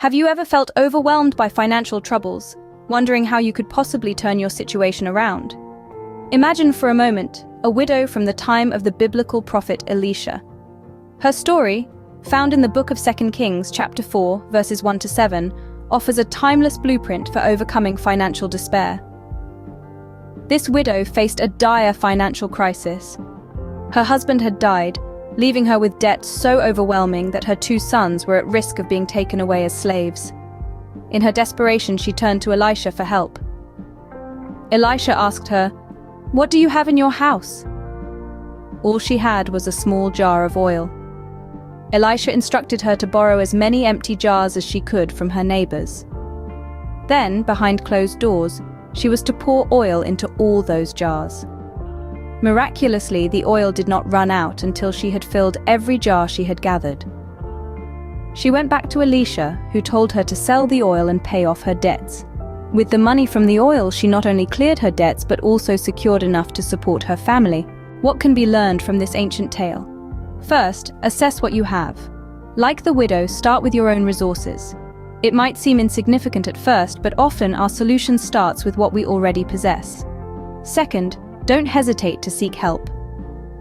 Have you ever felt overwhelmed by financial troubles, wondering how you could possibly turn your situation around? Imagine for a moment a widow from the time of the biblical prophet Elisha. Her story, found in the book of 2 Kings chapter 4, verses 1 to 7, offers a timeless blueprint for overcoming financial despair. This widow faced a dire financial crisis. Her husband had died, leaving her with debt so overwhelming that her 2 sons were at risk of being taken away as slaves. In her desperation, she turned to Elisha for help. Elisha asked her, "What do you have in your house?" All she had was a small jar of oil. Elisha instructed her to borrow as many empty jars as she could from her neighbors. Then, behind closed doors, she was to pour oil into all those jars. Miraculously, the oil did not run out until she had filled every jar she had gathered. She went back to Elisha, who told her to sell the oil and pay off her debts. With the money from the oil, she not only cleared her debts but also secured enough to support her family. What can be learned from this ancient tale? First, assess what you have. Like the widow, start with your own resources. It might seem insignificant at first, but often our solution starts with what we already possess. Second, don't hesitate to seek help.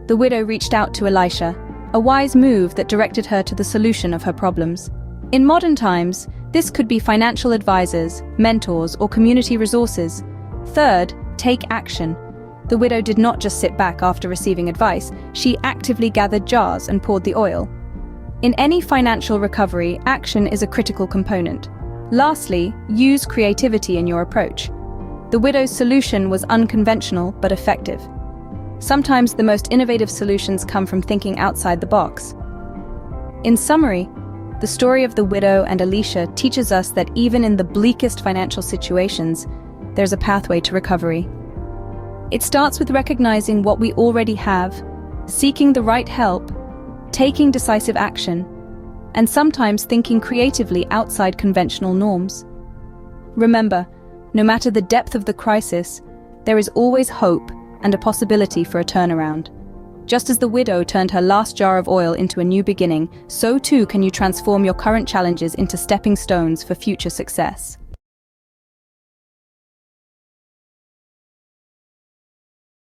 The widow reached out to Elisha, a wise move that directed her to the solution of her problems. In modern times, this could be financial advisors, mentors, or community resources. Third, take action. The widow did not just sit back after receiving advice, she actively gathered jars and poured the oil. In any financial recovery, action is a critical component. Lastly, use creativity in your approach. The widow's solution was unconventional but effective. Sometimes the most innovative solutions come from thinking outside the box. In summary, the story of the widow and Elisha teaches us that even in the bleakest financial situations, there's a pathway to recovery. It starts with recognizing what we already have, seeking the right help, taking decisive action, and sometimes thinking creatively outside conventional norms. Remember, no matter the depth of the crisis, there is always hope and a possibility for a turnaround. Just as the widow turned her last jar of oil into a new beginning, so too can you transform your current challenges into stepping stones for future success.